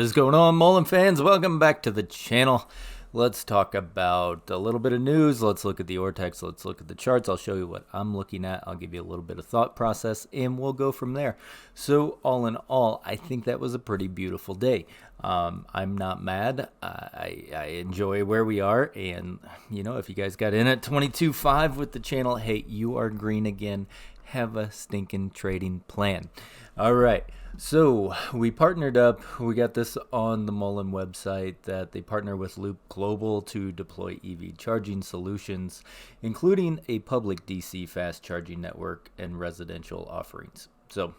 is going on, muln fans? Welcome back to the channel. Let's talk about a little bit of news. Let's look at the ortex. Let's look at the charts. I'll show you what I'm looking at. I'll give you a little bit of thought process, and we'll go from there. So all in all, I think that was a pretty beautiful day. I'm not mad. I enjoy where we are, and if you guys got in at 22.5 with the channel, hey, you are green again. Have a stinking trading plan. All right, so we partnered up. We got this on the muln website that they partner with Loop Global to deploy EV charging solutions, including a public DC fast charging network and residential offerings. So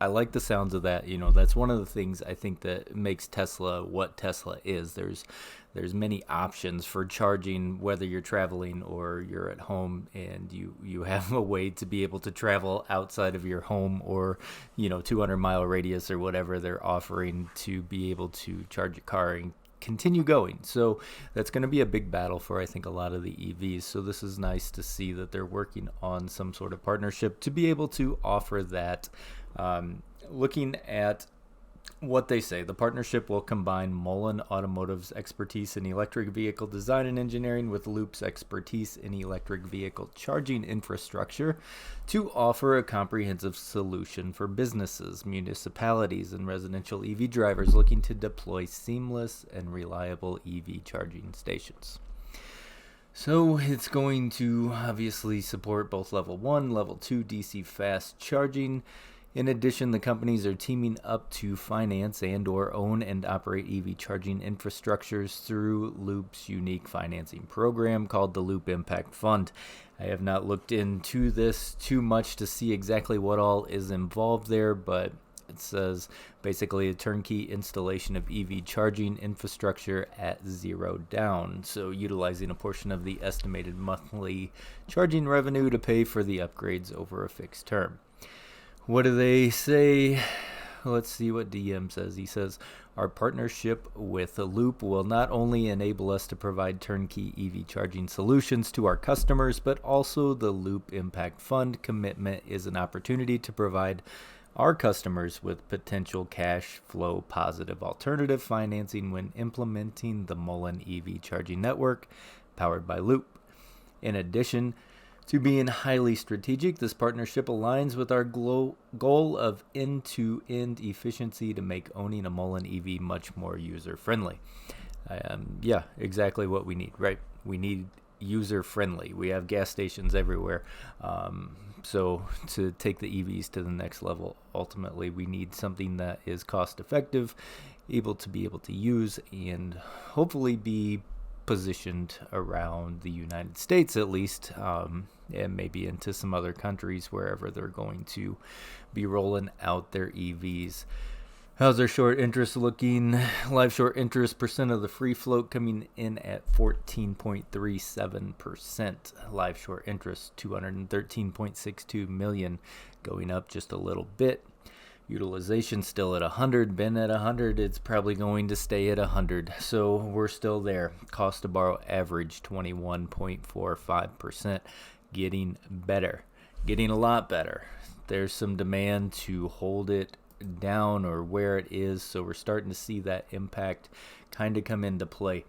I like the sounds of that. That's one of the things I think that makes Tesla what Tesla is. There's many options for charging, whether you're traveling or you're at home, and you have a way to be able to travel outside of your home or 200-mile radius or whatever they're offering to be able to charge your car and continue going. So that's going to be a big battle for, I think, a lot of the EVs. So this is nice to see that they're working on some sort of partnership to be able to offer that. Looking at what they say, the partnership will combine muln Automotive's expertise in electric vehicle design and engineering with Loop's expertise in electric vehicle charging infrastructure to offer a comprehensive solution for businesses, municipalities, and residential EV drivers looking to deploy seamless and reliable EV charging stations. So it's going to obviously support both level 1, level 2 DC fast charging. In addition, the companies are teaming up to finance and/or own and operate EV charging infrastructures through Loop's unique financing program called the Loop Impact Fund. I have not looked into this too much to see exactly what all is involved there, but it says basically a turnkey installation of EV charging infrastructure at zero down. So utilizing a portion of the estimated monthly charging revenue to pay for the upgrades over a fixed term. What do they say? Let's see what DM says. He says, our partnership with Loop will not only enable us to provide turnkey EV charging solutions to our customers, but also the Loop Impact Fund commitment is an opportunity to provide our customers with potential cash flow positive alternative financing when implementing the muln EV charging network powered by Loop. In addition to being highly strategic, this partnership aligns with our goal of end-to-end efficiency to make owning a muln EV much more user-friendly. Yeah, exactly what we need, right? We need user-friendly. We have gas stations everywhere. So to take the EVs to the next level, ultimately, we need something that is cost-effective, able to use, and hopefully be positioned around the United States at least, and maybe into some other countries wherever they're going to be rolling out their EVs. How's our short interest looking? Live short interest percent of the free float coming in at 14.37%. Live short interest 213.62 million, going up just a little bit. Utilization still at 100, been at 100, it's probably going to stay at 100, so we're still there. Cost to borrow average 21.45%, getting better, getting a lot better. There's some demand to hold it down or where it is, so we're starting to see that impact kind of come into play.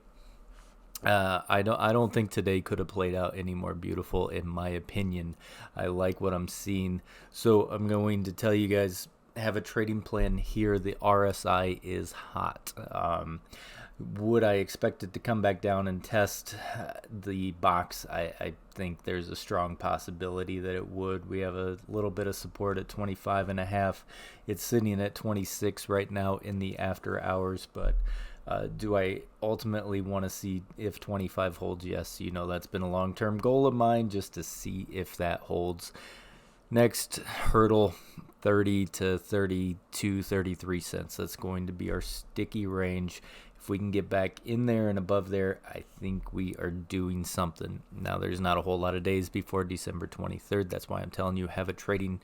I don't think today could have played out any more beautiful, in my opinion. I like what I'm seeing, so I'm going to tell you guys, have a trading plan here. The RSI is hot. Would I expect it to come back down and test the box? I think there's a strong possibility that it would. We have a little bit of support at 25.5. It's sitting at 26 right now in the after hours, but do I ultimately want to see if 25 holds? Yes, that's been a long-term goal of mine, just to see if that holds. Next hurdle, 30 to 32, 33 cents. That's going to be our sticky range. If we can get back in there and above there, I think we are doing something. Now, there's not a whole lot of days before December 23rd. That's why I'm telling you, have a trading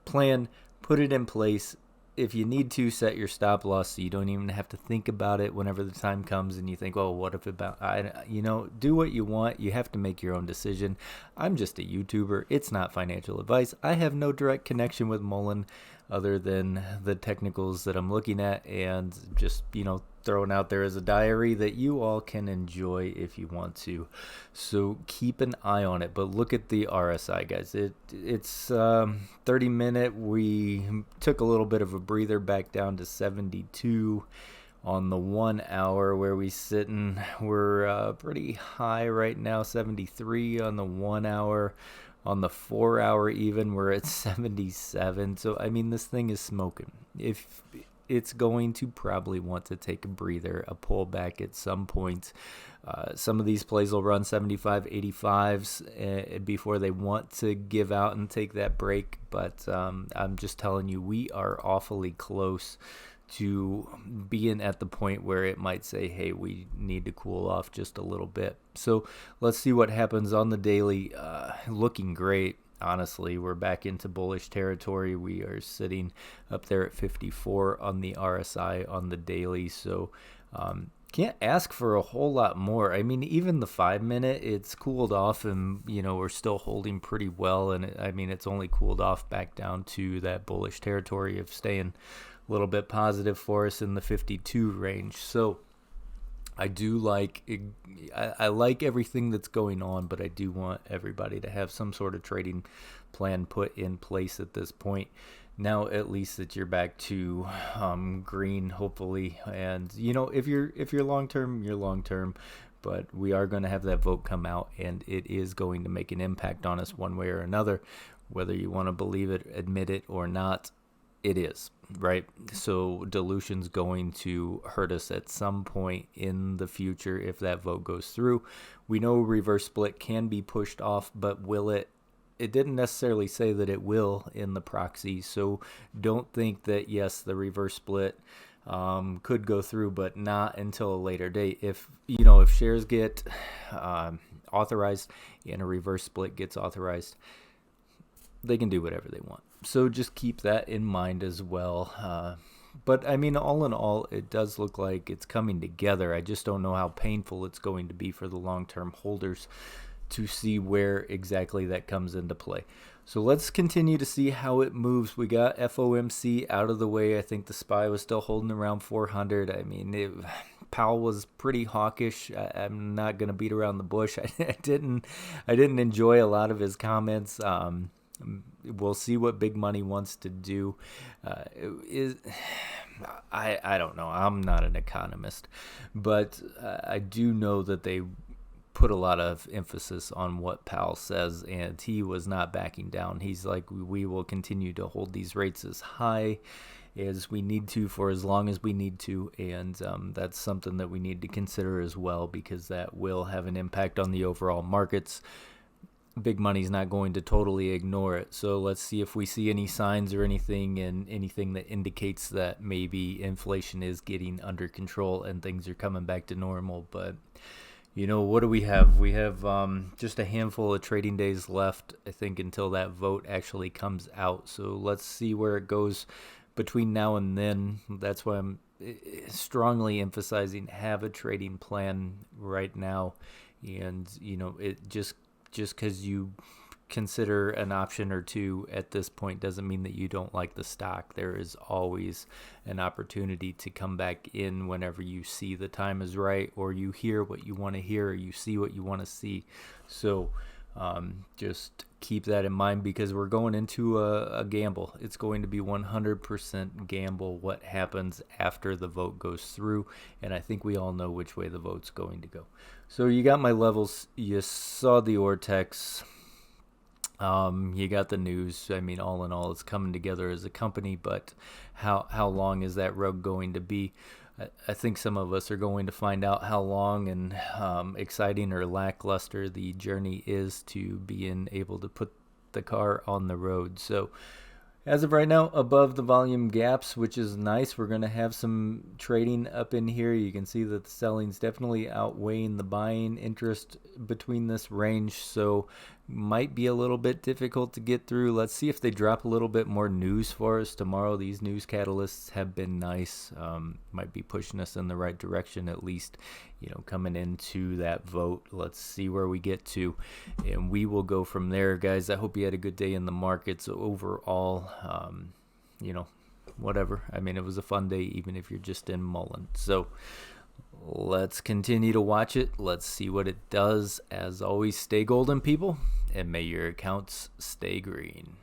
plan, put it in place. If you need to, set your stop loss so you don't even have to think about it whenever the time comes and you think, oh, what if do what you want. You have to make your own decision. I'm just a YouTuber. It's not financial advice. I have no direct connection with muln. other than the technicals that I'm looking at, and just, throwing out there as a diary that you all can enjoy if you want to. So keep an eye on it, but look at the RSI, guys. It's 30-minute. We took a little bit of a breather back down to 72 on the 1 hour. Where we sitting, we're pretty high right now, 73 on the 1 hour. On the 4 hour even, we're at 77. So I mean, this thing is smoking. If it's going to probably want to take a breather, a pullback at some point. Some of these plays will run 75, 85s before they want to give out and take that break. But I'm just telling you, we are awfully close to being at the point where it might say, hey, we need to cool off just a little bit. So let's see what happens on the daily. Looking great. Honestly, we're back into bullish territory. We are sitting up there at 54 on the RSI on the daily. So can't ask for a whole lot more. I mean, even the 5-minute, it's cooled off, and we're still holding pretty well. And it's only cooled off back down to that bullish territory of staying a little bit positive for us in the 52 range. So I do like it. I like everything that's going on, but I do want everybody to have some sort of trading plan put in place at this point. Now, at least that you're back to green, hopefully. And if you're long term, you're long term. But we are going to have that vote come out, and it is going to make an impact on us one way or another, whether you want to believe it, admit it, or not. It is, right? So dilution's going to hurt us at some point in the future if that vote goes through. We know reverse split can be pushed off, but will it? It didn't necessarily say that it will in the proxy. So don't think that, yes, the reverse split could go through, but not until a later date. If shares get authorized and a reverse split gets authorized, they can do whatever they want. So just keep that in mind as well. But all in all, it does look like it's coming together. I just don't know how painful it's going to be for the long-term holders to see where exactly that comes into play. So let's continue to see how it moves. We got FOMC out of the way. I think the SPY was still holding around 400. Powell was pretty hawkish. I'm not going to beat around the bush. I didn't enjoy a lot of his comments. We'll see what big money wants to do. I don't know. I'm not an economist, but I do know that they put a lot of emphasis on what Powell says, and he was not backing down. He's like, we will continue to hold these rates as high as we need to for as long as we need to, and that's something that we need to consider as well, because that will have an impact on the overall markets. Big money's not going to totally ignore it. So let's see if we see any signs or anything that indicates that maybe inflation is getting under control and things are coming back to normal. But what do we have? We have just a handful of trading days left, I think, until that vote actually comes out. So let's see where it goes between now and then. That's why I'm strongly emphasizing have a trading plan right now. And it just because you consider an option or two at this point doesn't mean that you don't like the stock. There is always an opportunity to come back in whenever you see the time is right, or you hear what you want to hear, or you see what you want to see. So just keep that in mind, because we're going into a gamble. It's going to be 100% gamble what happens after the vote goes through, and I think we all know which way the vote's going to go. So you got my levels. You saw the ortex. You got the news. All in all, it's coming together as a company, but how long is that road going to be? I think some of us are going to find out how long and exciting or lackluster the journey is to being able to put the car on the road. So as of right now, above the volume gaps, which is nice. We're going to have some trading up in here. You can see that the selling's definitely outweighing the buying interest between this range. So might be a little bit difficult to get through. Let's see if they drop a little bit more news for us tomorrow. These news catalysts have been nice. Might be pushing us in the right direction, at least, coming into that vote. Let's see where we get to, and we will go from there, guys. I hope you had a good day in the markets overall. whatever. I mean, it was a fun day, even if you're just in muln. So let's continue to watch it. Let's see what it does. As always, stay golden, people, and may your accounts stay green.